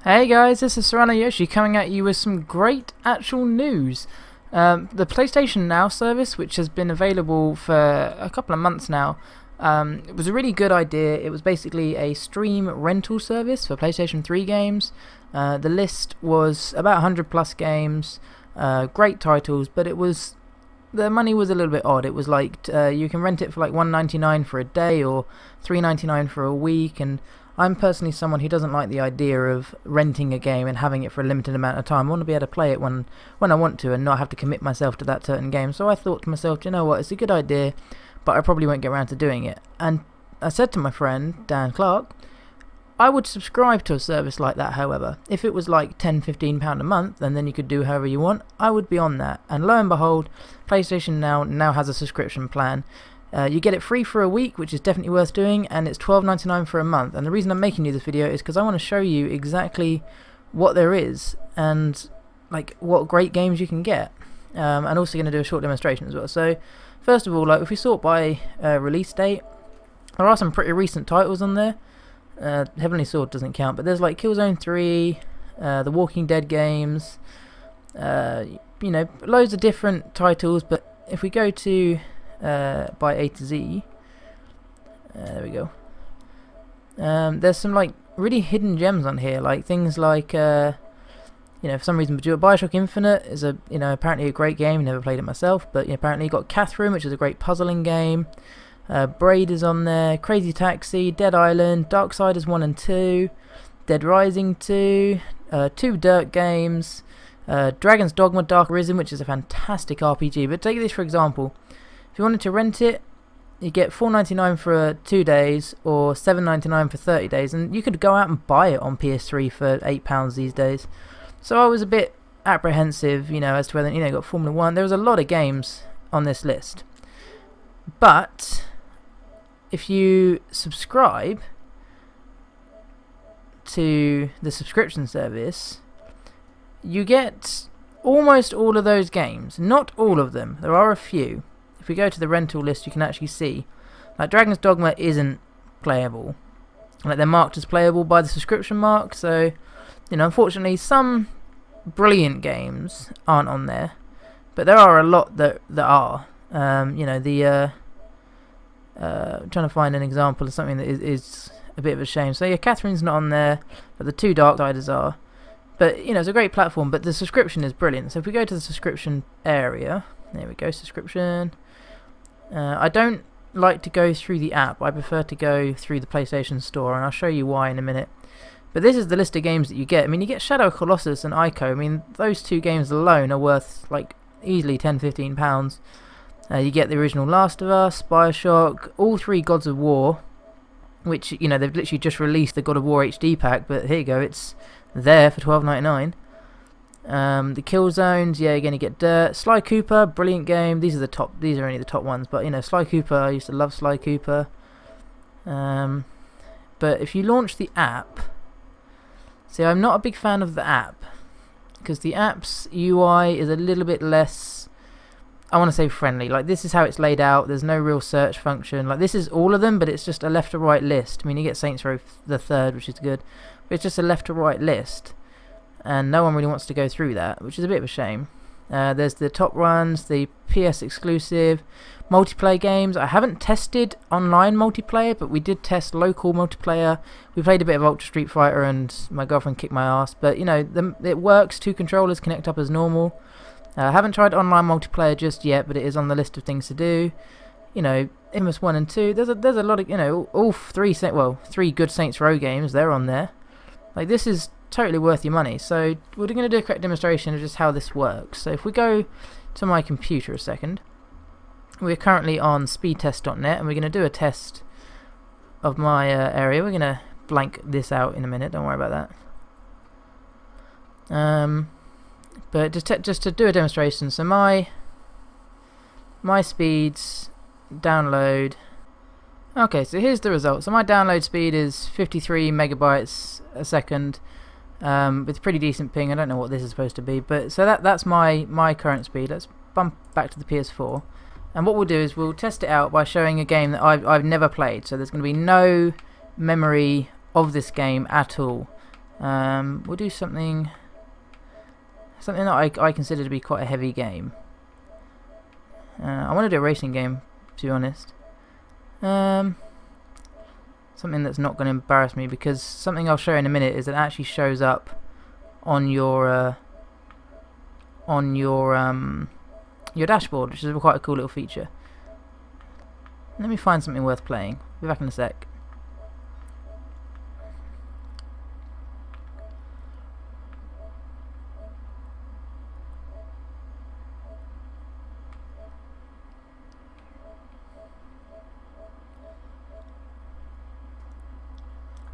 Hey guys, this is CyranoYoshi coming at you with some great actual news. The PlayStation Now service, which has been available for a couple of months now, it was a really good idea. It was basically a stream rental service for PlayStation 3 games. The list was about 100 plus games, great titles, but the money was a little bit odd. It was like you can rent it for like $1.99 for a day or $3.99 for a week, and I'm personally someone who doesn't like the idea of renting a game and having it for a limited amount of time. I want to be able to play it when I want to and not have to commit myself to that certain game. So I thought to myself, do you know what, it's a good idea, but I probably won't get around to doing it. And I said to my friend, Dan Clark, I would subscribe to a service like that, however. If it was like £10-15 a month, and then you could do however you want, I would be on that. And lo and behold, PlayStation now has a subscription plan. You get it free for a week, which is definitely worth doing, and it's $12.99 for a month. And the reason I'm making you this video is because I want to show you exactly what there is and like what great games you can get. And also going to do a short demonstration as well. So first of all, like if we sort by release date, there are some pretty recent titles on there. Heavenly Sword doesn't count, but there's like Killzone 3, the Walking Dead games, you know, loads of different titles. But if we go to by A to Z, there we go. There's some like really hidden gems on here, like things like you know, for some reason Bioshock Infinite is apparently a great game. Never played it myself, but apparently you got Catherine, which is a great puzzling game. Braid is on there, Crazy Taxi, Dead Island, Darksiders 1 and 2, Dead Rising 2, 2 Dirt games, Dragon's Dogma Dark Arisen, which is a fantastic RPG. But take this for example. If you wanted to rent it, you get $4.99 for 2 days or $7.99 for 30 days, and you could go out and buy it on PS3 for £8 these days. So I was a bit apprehensive, as to whether you got Formula 1. There was a lot of games on this list, but if you subscribe to the subscription service, you get almost all of those games. Not all of them. There are a few. If we go to the rental list, you can actually see, like Dragon's Dogma isn't playable. Like they're marked as playable by the subscription mark. So, unfortunately, some brilliant games aren't on there, but there are a lot that are. I'm trying to find an example of something that is a bit of a shame. So yeah, Catherine's not on there, but the 2 Darksiders are. But it's a great platform, but the subscription is brilliant. So if we go to the subscription area, there we go, subscription. I don't like to go through the app. I prefer to go through the PlayStation Store, and I'll show you why in a minute. But this is the list of games that you get. I mean, you get Shadow of Colossus and Ico. I mean, those 2 games alone are worth like easily £10-15. You get the original Last of Us, Bioshock, all 3 Gods of War, which they've literally just released the God of War HD pack. But here you go, it's there for $12.99. The Killzones, yeah, again you get Dirt. Sly Cooper, brilliant game. These are only the top ones, but Sly Cooper, I used to love Sly Cooper. But if you launch the app, see, I'm not a big fan of the app because the app's UI is a little bit less, I want to say, friendly. Like this is how it's laid out. There's no real search function. Like this is all of them, but it's just a left to right list. I mean, you get Saints Row the Third, which is good, but it's just a left to right list. And no one really wants to go through that, which is a bit of a shame. There's the top runs, the PS exclusive multiplayer games. I haven't tested online multiplayer, but we did test local multiplayer. We played a bit of Ultra Street Fighter, and my girlfriend kicked my ass. But it works. 2 controllers connect up as normal. I haven't tried online multiplayer just yet, but it is on the list of things to do. Infamous 1 and 2. There's a lot of all 3 good Saints Row games. They're on there. Like this is totally worth your money. So we're going to do a quick demonstration of just how this works. So if we go to my computer a second, we're currently on speedtest.net, and we're going to do a test of my area. We're going to blank this out in a minute, don't worry about that. But just to do a demonstration, so my speeds download. Okay, so here's the result. So my download speed is 53 megabytes a second. With pretty decent ping. I don't know what this is supposed to be, but so that's my current speed. Let's bump back to the PS4, and what we'll do is we'll test it out by showing a game that I've never played. So there's going to be no memory of this game at all. We'll do something that I consider to be quite a heavy game. I want to do a racing game, to be honest. Something that's not going to embarrass me, because something I'll show in a minute is it actually shows up on your dashboard, which is quite a cool little feature. Let me find something worth playing. Be back in a sec.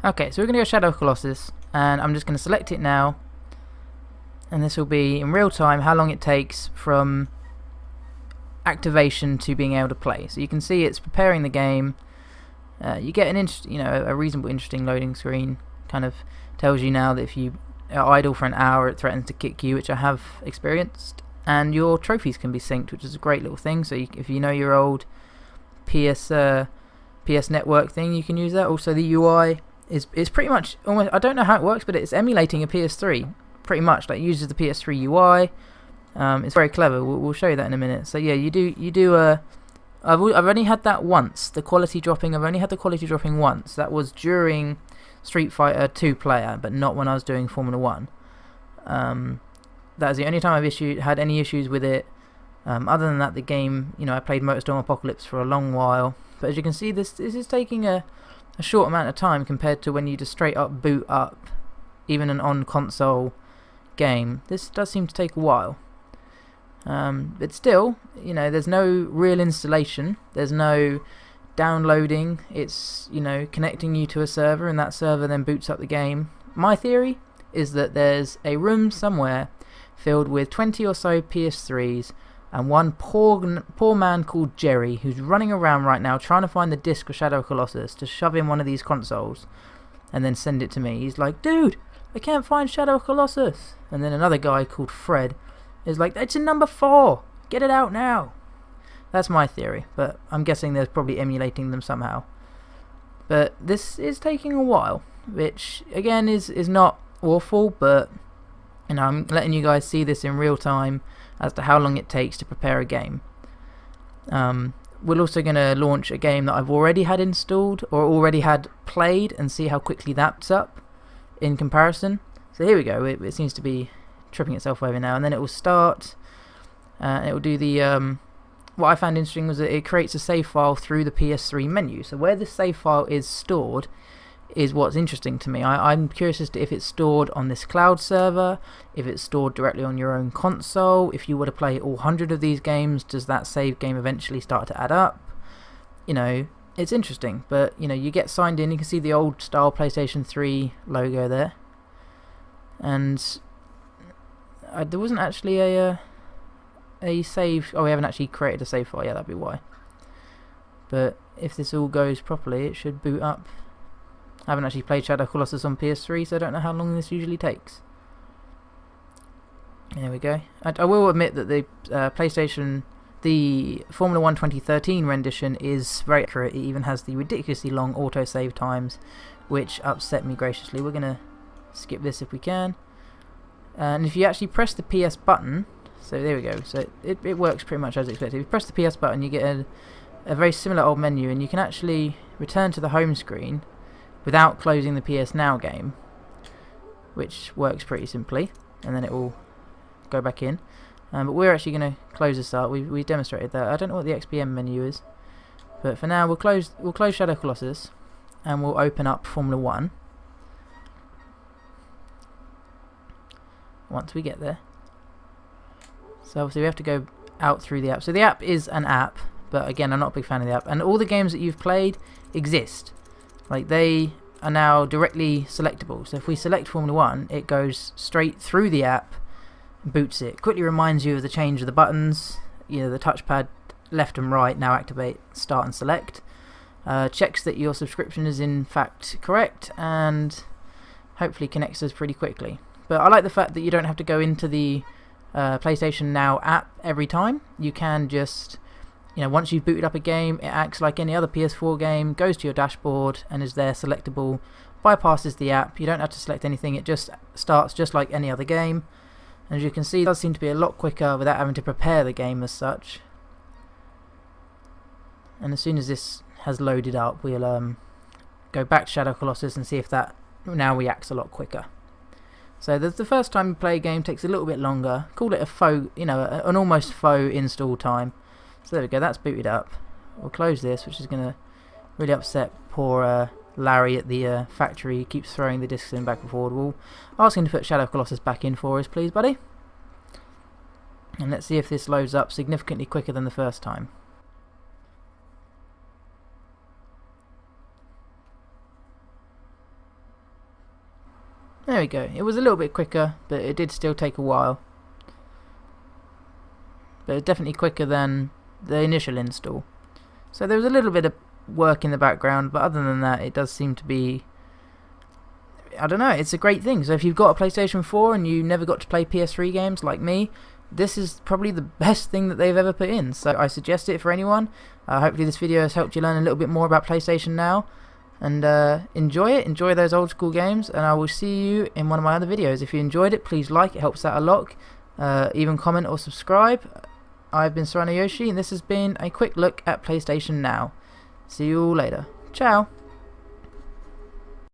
Okay, so we're going to go Shadow Colossus, and I'm just going to select it now, and this will be in real time how long it takes from activation to being able to play. So you can see it's preparing the game. You get a reasonable, interesting loading screen. Kind of tells you now that if you are idle for an hour, it threatens to kick you, which I have experienced. And your trophies can be synced, which is a great little thing. So if you know your old PS Network thing, you can use that. Also, the UI is pretty much almost, I don't know how it works, but it's emulating a PS3 pretty much. Like, it uses the PS3 UI. It's very clever. We'll show you that in a minute. So yeah, you do. I've only had that once. The quality dropping. I've only had the quality dropping once. That was during Street Fighter 2 player, but not when I was doing Formula 1. That is the only time I've had any issues with it. Other than that, the game, I played MotorStorm Apocalypse for a long while. But as you can see, this is taking a short amount of time compared to when you just straight up boot up even an on-console game. This does seem to take a while. But still, there's no real installation. There's no downloading. It's, connecting you to a server, and that server then boots up the game. My theory is that there's a room somewhere filled with 20 or so PS3s and one poor man called Jerry, who's running around right now trying to find the disc of Shadow Colossus to shove in one of these consoles and then send it to me. He's like, dude, I can't find Shadow Colossus. And then another guy called Fred is like, it's in number 4, get it out now. That's my theory, but I'm guessing there's probably emulating them somehow. But this is taking a while, which again is not awful, but I'm letting you guys see this in real time as to how long it takes to prepare a game. We're also going to launch a game that I've already had installed or already had played and see how quickly that's up in comparison. So here we go. It seems to be tripping itself over now, and then it will start. It will do the what I found interesting was that it creates a save file through the PS3 menu. So where this save file is stored is what's interesting to me. I'm curious as to if it's stored on this cloud server, if it's stored directly on your own console. If you were to play all 100 of these games, does that save game eventually start to add up? It's interesting, but you get signed in. You can see the old style PlayStation 3 logo there, and there wasn't actually a save. Oh, we haven't actually created a save file. Yeah, that'd be why. But if this all goes properly, it should boot up. I haven't actually played Shadow Colossus on PS3, so I don't know how long this usually takes. There we go. I will admit that the Formula 1 2013 rendition is very accurate. It even has the ridiculously long autosave times, which upset me graciously. We're going to skip this if we can. And if you actually press the PS button, so there we go. So it works pretty much as expected. If you press the PS button, you get a very similar old menu, and you can actually return to the home screen without closing the PS Now game, which works pretty simply, and then it will go back in. But we're actually going to close this out. We demonstrated that. I don't know what the XPM menu is, but for now we'll close Shadow Colossus, and we'll open up Formula 1 once we get there. So obviously we have to go out through the app. So the app is an app, but again, I'm not a big fan of the app. And all the games that you've played exist. Like, they are now directly selectable. So if we select Formula 1, it goes straight through the app, boots it. Quickly reminds you of the change of the buttons. The touchpad left and right now activate start and select. Checks that your subscription is in fact correct, and hopefully connects us pretty quickly. But I like the fact that you don't have to go into the PlayStation Now app every time. You can just, once you've booted up a game, it acts like any other PS4 game, goes to your dashboard and is there selectable bypasses the app. You don't have to select anything, it just starts just like any other game. And as you can see, it does seem to be a lot quicker without having to prepare the game as such. And as soon as this has loaded up, we'll go back to Shadow Colossus and see if that now reacts a lot quicker. So the first time you play a game takes a little bit longer. Call it a faux, an almost faux install time. So there we go, that's booted up. We'll close this, which is going to really upset poor Larry at the factory. He keeps throwing the discs in back and forward. We'll ask him to put Shadow Colossus back in for us, please, buddy. And let's see if this loads up significantly quicker than the first time. There we go. It was a little bit quicker, but it did still take a while. But it's definitely quicker than the initial install. So there was a little bit of work in the background, but other than that, it does seem to be, I don't know, it's a great thing. So if you've got a PlayStation 4 and you never got to play PS3 games like me, this is probably the best thing that they've ever put in. So I suggest it for anyone. Hopefully this video has helped you learn a little bit more about PlayStation Now. And enjoy it, enjoy those old school games, and I will see you in one of my other videos. If you enjoyed it, please like, it helps out a lot. Even comment or subscribe. I've been CyranoYoshi, and this has been a quick look at PlayStation Now. See you all later. Ciao!